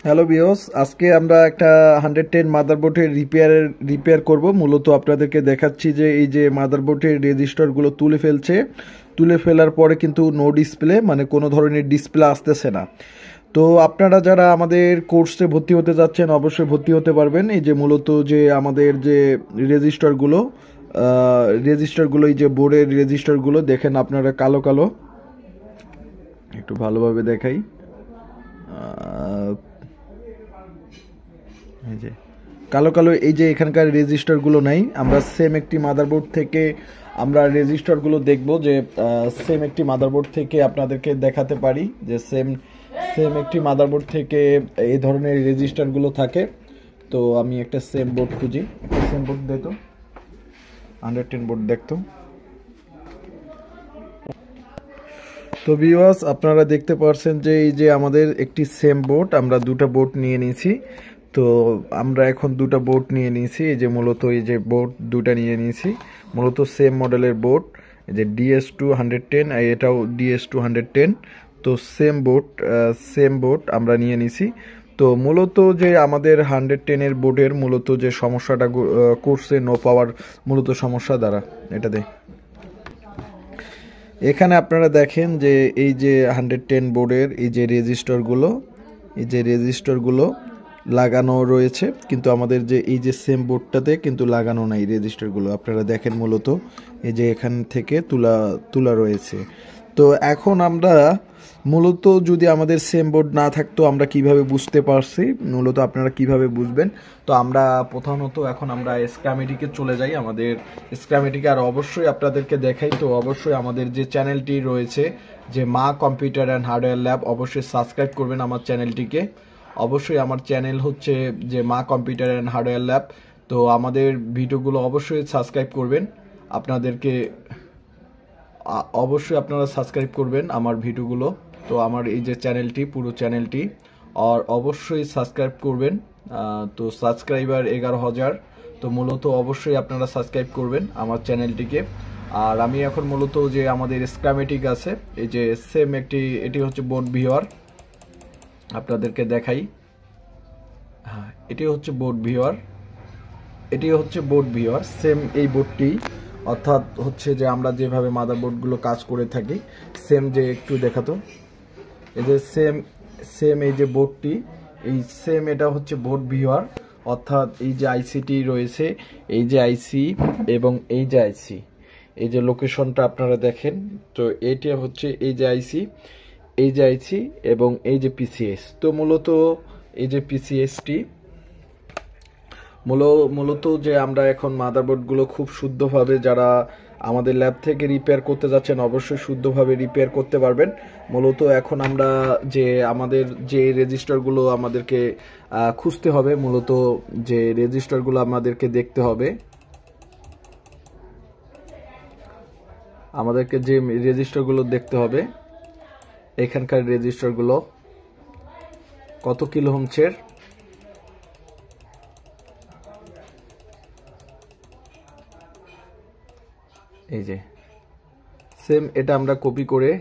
Hello viewers, আজকে আমরা একটা 110 মাদারবোর্ডের রিপেয়ার করব। মূলত আপনাদেরকে দেখাচ্ছি যে এই যে মাদারবোর্ডের রেজিস্টারগুলো তুলে ফেলার পরে কিন্তু নো ডিসপ্লে, মানে কোনো ধরনের ডিসপ্লে আসতেছে না। তো আপনারা যারা আমাদের কোর্সে ভর্তি হতে যাচ্ছেন অবশ্যই ভর্তি হতে পারবেন। এই যে মূলত যে আমাদের যে রেজিস্টারগুলো এই যে বোর্ডের রেজিস্টারগুলো দেখেন আপনারা কালো কালো, একটু ভালোভাবে দেখাই। এই যে কালো কালো, এই যে এখানকার রেজিস্টারগুলো নাই। আমরা সেম একটি মাদারবোর্ড থেকে আমরা রেজিস্টারগুলো দেখব, যে সেম একটি মাদারবোর্ড থেকে আপনাদেরকে দেখাতে পারি যে সেম একটি মাদারবোর্ড থেকে এই ধরনের রেজিস্টারগুলো থাকে। তো আমি একটা সেম বোর্ড খুঁজি, একটা সেম বোর্ড দেখো, 110 বোর্ড দেখতো। তো ভিউয়ার্স, আপনারা দেখতে পাচ্ছেন যে এই যে আমাদের একটি সেম বোর্ড, আমরা দুটো বোর্ড নিয়ে নিয়েছি। তো আমরা এখন দুটো বোর্ড নিয়ে নিয়েছি, এই যে মূলত এই যে বোর্ড দুটো নিয়ে নিয়েছি, মূলত সেম মডেলের বোর্ড, এই যে DS210, এটাও DS210। তো সেম বোর্ড আমরা নিয়ে নিয়েছি। তো মূলত যে আমাদের 110-এর বোর্ডের মূলত যে সমস্যাটা করছে নো পাওয়ার মূলত সমস্যা দ্বারা, এটাতে এখানে আপনারা দেখেন যে এই যে 110 বোর্ডের এই যে রেজিস্টারগুলো লাগানো রয়েছে, কিন্তু আমাদের যে এই যে সেম বোর্ডটাতে কিন্তু লাগানো নাই রেজিস্টারগুলো। আপনারা দেখেন মূলত এই যে এখান থেকে তুলা রয়েছে। তো এখন আমরা মূলত যদি আমাদের সেম বোর্ড না থাকতো আমরা কিভাবে বুঝতে পারছি, মূলত আপনারা কিভাবে বুঝবেন। তো আমরা প্রধানত এখন আমরা স্ক্রামেটিকে চলে যাই, আমাদের স্ক্রামেটিকে আর অবশ্যই আপনাদেরকে দেখাই। তো অবশ্যই আমাদের যে চ্যানেলটি রয়েছে যে মা কম্পিউটার অ্যান্ড হার্ডওয়্যার ল্যাব, অবশ্যই সাবস্ক্রাইব করবেন আমার চ্যানেলটিকে। অবশ্যই আমার চ্যানেল হচ্ছে যে মা কম্পিউটার অ্যান্ড হার্ডওয়্যার ল্যাব। তো আমাদের ভিডিওগুলো অবশ্যই সাবস্ক্রাইব করবেন, অবশ্যই আপনারা সাবস্ক্রাইব করবেন আমার ভিডিওগুলো। তো আমার এই যে চ্যানেলটি, পুরো চ্যানেলটি আর অবশ্যই সাবস্ক্রাইব করবেন। তো সাবস্ক্রাইবার 11,000। তো মূলত অবশ্যই আপনারা সাবস্ক্রাইব করবেন আমার চ্যানেলটিকে। আর আমি এখন মূলত যে আমাদের স্ক্রামেটিক আছে, এই যে সেম এটি হচ্ছে বোর্ড ভিউয়ার, আপনাদেরকে দেখাই। হ্যাঁ, এটি হচ্ছে বোর্ড ভিউয়ার, সেম এই বোর্ডটি, অর্থাৎ হচ্ছে যে আমরা যেভাবে মাদারবোর্ডগুলো কাজ করে থাকি সেম, যে একটু দেখাতো, এই যে সেম এই যে বোর্ডটি, এই সেম এটা হচ্ছে বোর্ড ভিউয়ার, অর্থাৎ এই যে আইসিটি রয়েছে, এই যে আইসি এবং এই যে আইসি, এই যে লোকেশনটা আপনারা দেখেন। তো এইটা হচ্ছে এই যে আইসি এবং এই যে পিসিএস। তো মূলত এই যে পিসিএসটি মূলত যে আমরা এখন মাদারবোর্ডগুলো খুব শুদ্ধভাবে, যারা আমাদের ল্যাব থেকে রিপেয়ার করতে যাচ্ছেন অবশ্যই শুদ্ধভাবে রিপেয়ার করতে পারবেন। মূলত এখন আমরা যে আমাদের যে রেজিস্টারগুলো আমাদেরকে খুঁজতে হবে, মূলত যে রেজিস্টারগুলো আমাদেরকে দেখতে হবে, এখানকার রেজিস্টারগুলো কত কিলো ওহমের, এই যে সেম এটা আমরা কপি করে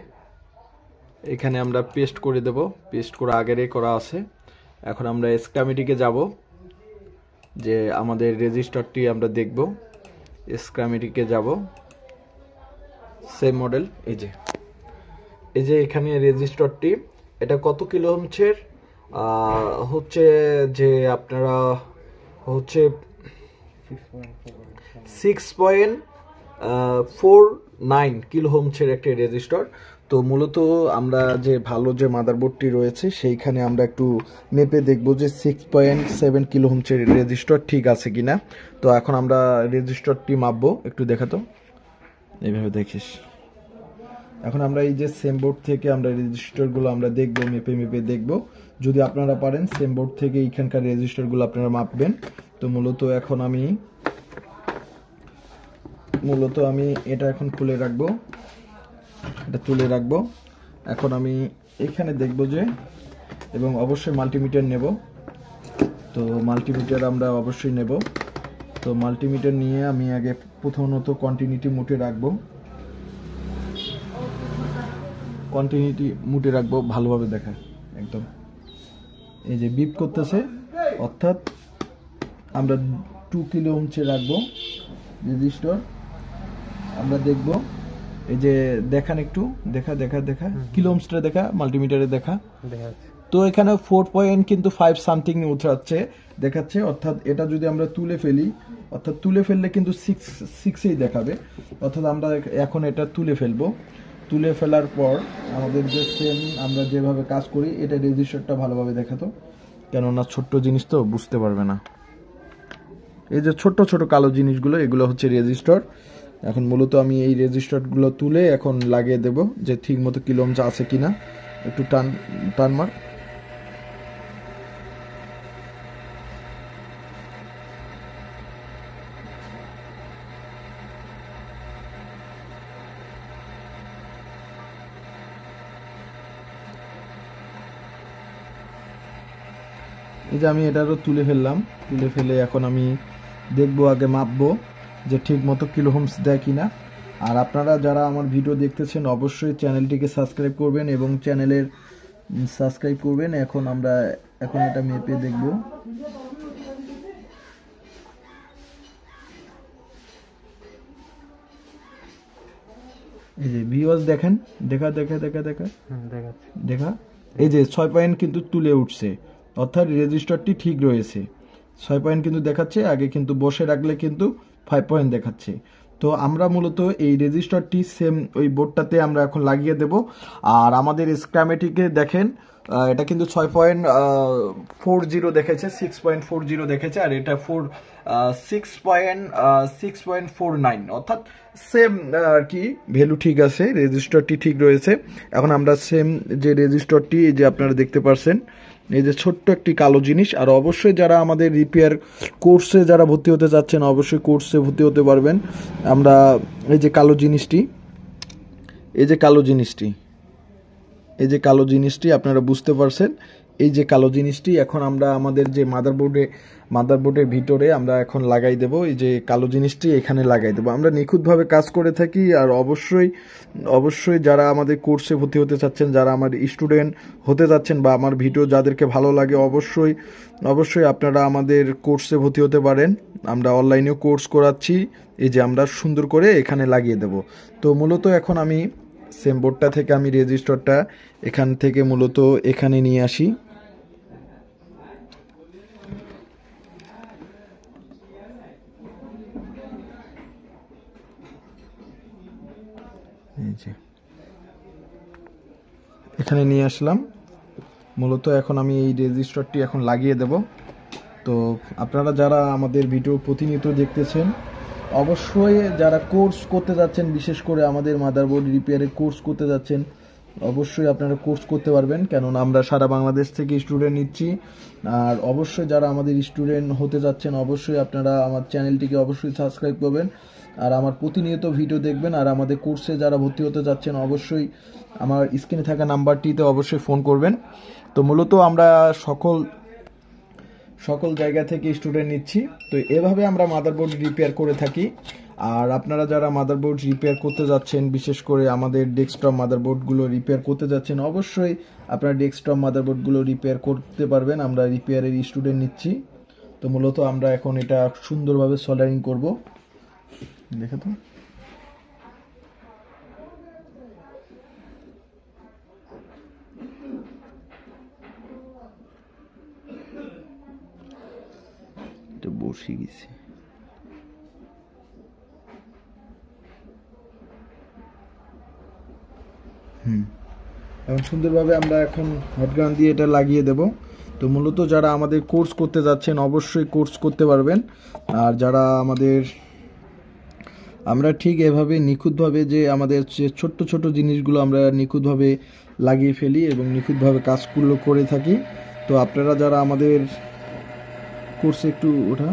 এখানে আমরা পেস্ট করে দেব, পেস্ট করা আগেরই করা আছে। এখন আমরা স্ক্রামেটিকে যাব, যে আমাদের রেজিস্টারটি আমরা দেখব, স্ক্রামেটিকে যাব, সেম মডেল, এই যে এখানে রেজিস্টারটি, এটা কত কিলো ওহমের হচ্ছে, যে আপনারা হচ্ছে 6.49 কিলো ওহমের একটি রেজিস্টার। তো মূলত আমরা যে ভালো যে মাদারবোর্ডটি রয়েছে সেইখানে আমরা একটু মেপে দেখব যে 6.7 কিলো ওহমের রেজিস্টার ঠিক আছে কিনা। তো এখন আমরা রেজিস্টারটি মাপবো, একটু দেখাতো, এইভাবে দেখিস। এখন আমরা এই যে সেম বোর্ড থেকে আমরা রেজিস্টারগুলো আমরা দেখব, মেপে দেখব। যদি আপনারা পারেন সেম বোর্ড থেকে এইখানকার রেজিস্টারগুলো আপনারা মাপবেন। তো মূলত আমি এটা এখন খুলে রাখবো, এটা তুলে রাখবো। এখন আমি এখানে দেখব যে, এবং অবশ্যই মাল্টিমিটার নেব। তো মাল্টিমিটার আমরা অবশ্যই নেব। তো মাল্টিমিটার নিয়ে আমি আগে প্রথমত কন্টিনিউটি মুটে রাখবো, ভালোভাবে দেখা একদম। এই যে বিপ করতেছে, অর্থাৎ আমরা 2 কিলো ওহমসে রাখবো রেজিস্টর। আমরা দেখব এই যে দেখান একটু, দেখা কিলো ওহমসটা দেখা, মাল্টিমিটারে দেখা। তো এখানে 4 পয়েন্ট কিন্তু 5 সামথিং উঠাচ্ছে দেখাচ্ছে, অর্থাৎ এটা যদি আমরা তুলে ফেলি, অর্থাৎ তুলে ফেললে কিন্তু 6এই দেখাবে, অর্থাৎ আমরা এখন এটা তুলে ফেলবো। তুলে ফেলার পর আমাদের যে সেম আমরা যেভাবে কাজ করি, এটা রেজিস্টারটা ভালোভাবে দেখাতো, কেননা ছোট্ট জিনিস তো বুঝতে পারবে না। এই যে ছোট ছোট কালো জিনিসগুলো, এগুলো হচ্ছে রেজিস্টার। এখন মূলত আমি এই রেজিস্টারগুলো তুলে এখন লাগিয়ে দেব, যে ঠিক মতো কিলো ওহমস আছে কিনা। একটু টান মার। এই যে আমি এটারও তুলে ফেললাম, তুলে ফেলে এখন আমি দেখবো, আগে মাপবো যে ঠিক মতো কিলো ওহমস দেয় কিনা। আর আপনারা যারা আমার ভিডিও দেখতেছেন অবশ্যই চ্যানেলটিকে সাবস্ক্রাইব করবেন এবং চ্যানেলের সাবস্ক্রাইব করবেন। এখন এটা মেপে দেখব। এই যে ভিউয়ার্স দেখেন, দেখা এই যে 6 পয়েন্ট কিন্তু তুলে উঠছে, অর্থাৎ রেজিস্টারটি ঠিক রয়েছে। 6 পয়েন্ট কিন্তু দেখাচ্ছে, আগে কিন্তু বসে রাখলে কিন্তু 5 পয়েন্ট দেখাচ্ছে। তো আমরা মূলত এই রেজিস্টারটি সেম ওই বোর্ডটাতে আমরা এখন লাগিয়ে দেব। আর আমাদের স্ক্যামেটিকে দেখেন, এটা কিন্তু 6.40 দেখেছে, 6.40 দেখেছে, আর এটা 6.49, অর্থাৎ সেম আর কি ভ্যালু ঠিক আছে, রেজিস্টারটি ঠিক রয়েছে। এখন আমরা সেম যে রেজিস্টারটি, এই যে আপনারা দেখতে পাচ্ছেন, এই যে ছোট্ট একটি কালো জিনিস। আর অবশ্যই যারা আমাদের রিপেয়ার কোর্সে যারা ভর্তি হতে চাচ্ছেন, অবশ্যই কোর্সে ভর্তি হতে পারবেন। আমরা এই যে কালো জিনিসটি, এই যে কালো জিনিসটি আপনারা বুঝতে পারছেন, এই যে কালো জিনিসটি এখন আমরা আমাদের যে মাদারবোর্ডের ভিতরে আমরা এখন লাগাই দেব। এই যে কালো জিনিসটি এখানে লাগাই দেব। আমরা নিখুঁতভাবে কাজ করে থাকি। আর অবশ্যই যারা আমাদের কোর্সে ভর্তি হতে চাচ্ছেন, যারা আমার স্টুডেন্ট হতে যাচ্ছেন, বা আমার ভিডিও যাদেরকে ভালো লাগে, অবশ্যই আপনারা আমাদের কোর্সে ভর্তি হতে পারেন। আমরা অনলাইনেও কোর্স করাচ্ছি। এই যে আমরা সুন্দর করে এখানে লাগিয়ে দেব। তো মূলত এখন আমি সেম বোর্ডটা থেকে আমি রেজিস্টারটা এখান থেকে মূলত এখানে নিয়ে আসি। এখানে নিয়ে আসলাম। মূলত এখন আমি এই রেজিস্টারটি এখন লাগিয়ে দেব। তো আপনারা যারা আমাদের ভিডিও প্রতিনিয়ত দেখতেছেন, অবশ্যই যারা কোর্স করতে যাচ্ছেন, বিশেষ করে আমাদের মাদারবোর্ড রিপেয়ারের কোর্স করতে যাচ্ছেন, অবশ্যই আপনারা কোর্স করতে পারবেন, কেননা আমরা সারা বাংলাদেশ থেকে স্টুডেন্ট নিচ্ছি। আর অবশ্যই যারা আমাদের স্টুডেন্ট হতে যাচ্ছেন, অবশ্যই আপনারা আমার চ্যানেলটিকে অবশ্যই সাবস্ক্রাইব করবেন আর আমার প্রতিনিয়ত ভিডিও দেখবেন। আর আমাদের কোর্সে যারা ভর্তি হতে যাচ্ছেন, অবশ্যই আমার স্ক্রিনে থাকা নাম্বারটিতে অবশ্যই ফোন করবেন। তো মূলত আমরা সকল জায়গা থেকে স্টুডেন্ট নিচ্ছি। তো এভাবে আমরা মাদারবোর্ড রিপেয়ার করে থাকি। আর আপনারা যারা মাদারবোর্ড রিপেয়ার করতে যাচ্ছেন, বিশেষ করে আমাদের ডেস্কটপ মাদারবোর্ডগুলো রিপেয়ার করতে যাচ্ছেন, অবশ্যই আপনারা ডেস্কটপ মাদারবোর্ডগুলো রিপেয়ার করতে পারবেন। আমরা রিপেয়ারের স্টুডেন্ট নিচ্ছি। তো মূলত আমরা এখন এটা সুন্দরভাবে সোল্ডারিং করব। দেখে তো এটা বসে গেছে। এখন সুন্দরভাবে আমরা এখন হটগান দিয়ে এটা লাগিয়ে দেব। তো মূলত যারা আমাদের কোর্স করতে যাচ্ছেন, অবশ্যই কোর্স করতে পারবেন। আর যারা আমরা ঠিক এভাবে নিখুঁতভাবে যে আমাদের যে ছোট্ট ছোট জিনিসগুলো আমরা নিখুঁতভাবে লাগিয়ে ফেলি এবং নিখুঁতভাবে কাজগুলো করে থাকি। তো আপনারা যারা আমাদের কোর্সে একটু ওঠা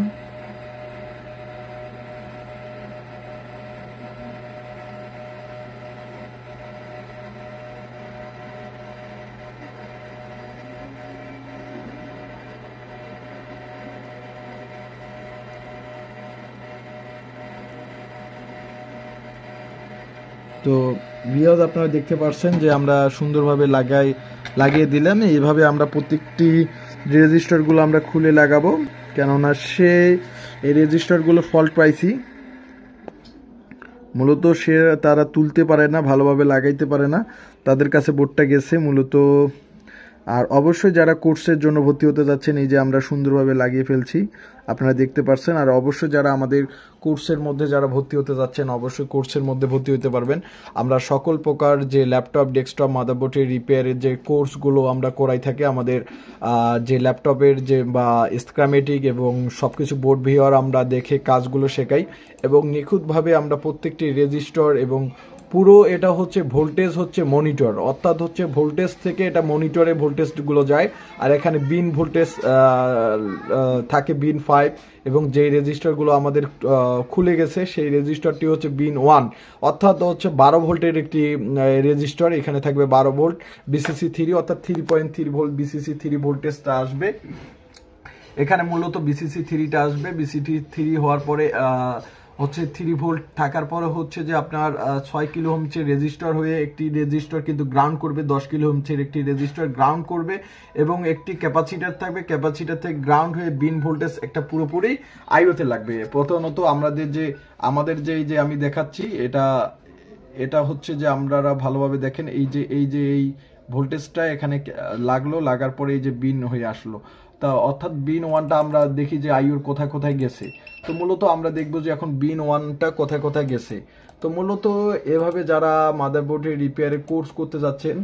তো ভিউয়ার্স আপনারা দেখতে পাচ্ছেন যে আমরা সুন্দরভাবে লাগিয়ে দিলাম। এইভাবে আমরা প্রত্যেকটি রেজিস্টারগুলো আমরা খুলে লাগাবো, কেননা এই রেজিস্টারগুলো ফল্ট পাইছি, মূলত তারা তুলতে পারে না, ভালোভাবে লাগাইতে পারে না, তাদের কাছে বোর্ডটা গেছে মূলত। আর অবশ্যই যারা কোর্সের জন্য ভর্তি হতে যাচ্ছেন, এই যে আমরা সুন্দরভাবে লাগিয়ে ফেলছি, আপনারা দেখতে পাচ্ছেন। আর অবশ্যই যারা আমাদের কোর্সের মধ্যে যারা ভর্তি হতে যাচ্ছেন, অবশ্যই কোর্সের মধ্যে ভর্তি হতে পারবেন। আমরা সকল প্রকার যে ল্যাপটপ, ডেস্কটপ, মাদারবোর্ডের রিপেয়ারের যে কোর্সগুলো আমরা করাই থাকি, আমাদের যে ল্যাপটপের যে বা স্ক্রামেটিক এবং সব কিছু বোর্ড ভিওর আমরা দেখে কাজগুলো শেখাই, এবং নিখুঁতভাবে আমরা প্রত্যেকটি রেজিস্টার এবং পুরো এটা হচ্ছে ভোল্টেজ হচ্ছে মনিটর, অর্থাৎ হচ্ছে ভোল্টেজ থেকে এটা মনিটরে ভোল্টেজগুলো যায়। আর এখানে বিন ভোল্টেজ থাকে বিন 5, এবং যেই রেজিস্টারগুলো আমাদের খুলে গেছে সেই রেজিস্টারটি হচ্ছে বিন 1, অর্থাৎ হচ্ছে 12 ভোল্টের একটি রেজিস্টার। এখানে থাকবে 12 ভোল্ট বিসিসি 3, অর্থাৎ 3.3 ভোল্ট বিসিসি 3 ভোল্টেজটা আসবে এখানে। মূলত বিসিসি 3টা আসবে। বিসিসি 3 হওয়ার পরে হচ্ছে 3 ভোল্ট থাকার পরে হচ্ছে যে আপনার 6 কিলো ওহমের রেজিস্টার হয়ে একটি রেজিস্টার কিন্তু গ্রাউন্ড করবে, 10 কিলো ওহমের একটি রেজিস্টার গ্রাউন্ড করবে, এবং একটি ক্যাপাসিটার থাকবে, ক্যাপাসিটার থেকে গ্রাউন্ড হয়ে বিন ভোল্টেজ একটা পুরোপুরি আইওতে লাগবে। প্রথমত আমাদের যে আমি দেখাচ্ছি, এটা হচ্ছে যে আপনারা ভালোভাবে দেখেন, এই ভোল্টেজটা এখানে লাগলো, লাগার পরে এই যে বিন হয়ে আসলো, তা অর্থাৎ বিন 1টা আমরা দেখি যে আইওর কোথায় কোথায় গেছে। তো মূলত আমরা দেখবো যে এখন বিন 1টা কোথায় কোথায় গেছে। তো মূলত এভাবে যারা মাদারবোর্ডের রিপেয়ারের কোর্স করতে যাচ্ছেন,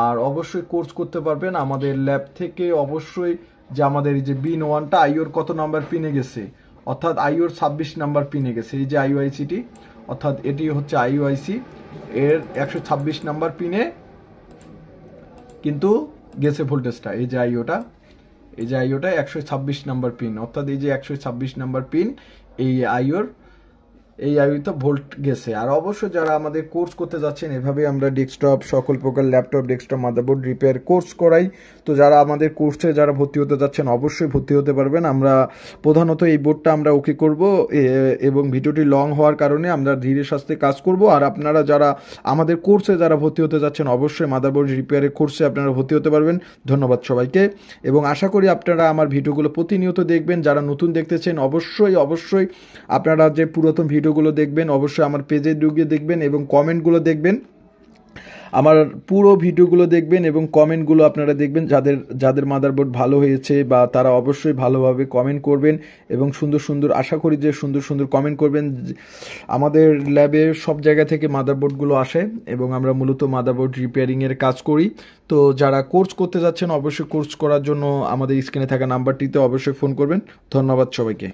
আর অবশ্যই কোর্স করতে পারবেন আমাদের ল্যাব থেকে, অবশ্যই যে আমাদের এই যে বিন 1টা আইওর কত নাম্বার পিনে গেছে, অর্থাৎ আইওর 26 নাম্বার পিনে গেছে। এই যে আইওআইসিটি, অর্থাৎ এটি হচ্ছে আইওআইসি, এর 126 নাম্বার পিনে কিন্তু গেছে ভোল্টেজটা। এই যে আইওটা 126 নাম্বার পিন, অর্থাৎ এই যে 126 নাম্বার পিন এই আইওতে ভোল্ট গেছে। আর অবশ্যই যারা আমাদের কোর্স করতে যাচ্ছেন, এভাবে আমরা ডেস্কটপ, সকল প্রকার laptop, desktop, motherboard repair course করাই। তো যারা আমাদের কোর্সে যারা ভর্তি হতে যাচ্ছেন, অবশ্যই ভর্তি হতে পারবেন। আমরা প্রধানত এই বোর্ডটা আমরা ওকে করব, এবং ভিডিওটি লং হওয়ার কারণে আমরা ধীরে সুস্থে কাজ করব। আর আপনারা যারা আমাদের কোর্সে যারা ভর্তি হতে যাচ্ছেন, অবশ্যই মাদারবোর্ড রিপেয়ারের কোর্সে আপনারা ভর্তি হতে পারবেন। ধন্যবাদ সবাইকে, এবং আশা করি আপনারা আমার ভিডিওগুলো প্রতিনিয়ত দেখবেন। যারা নতুন দেখতেছেন, অবশ্যই আপনারা যে পুরাতন ভিডিওগুলো দেখবেন, অবশ্যই আমার পেজে ঢুকিয়ে দেখবেন এবং কমেন্টগুলো দেখবেন, আমার পুরো ভিডিওগুলো দেখবেন এবং কমেন্টগুলো আপনারা দেখবেন। যাদের মাদারবোর্ড ভালো হয়েছে বা তারা অবশ্যই ভালোভাবে কমেন্ট করবেন, এবং সুন্দর আশা করি যে সুন্দর কমেন্ট করবেন। আমাদের ল্যাবে সব জায়গা থেকে মাদারবোর্ডগুলো আসে, এবং আমরা মূলত মাদারবোর্ড রিপেয়ারিংয়ের কাজ করি। তো যারা কোর্স করতে যাচ্ছেন, অবশ্যই কোর্স করার জন্য আমাদের স্ক্রিনে থাকা নাম্বারটিতে অবশ্যই ফোন করবেন। ধন্যবাদ সবাইকে।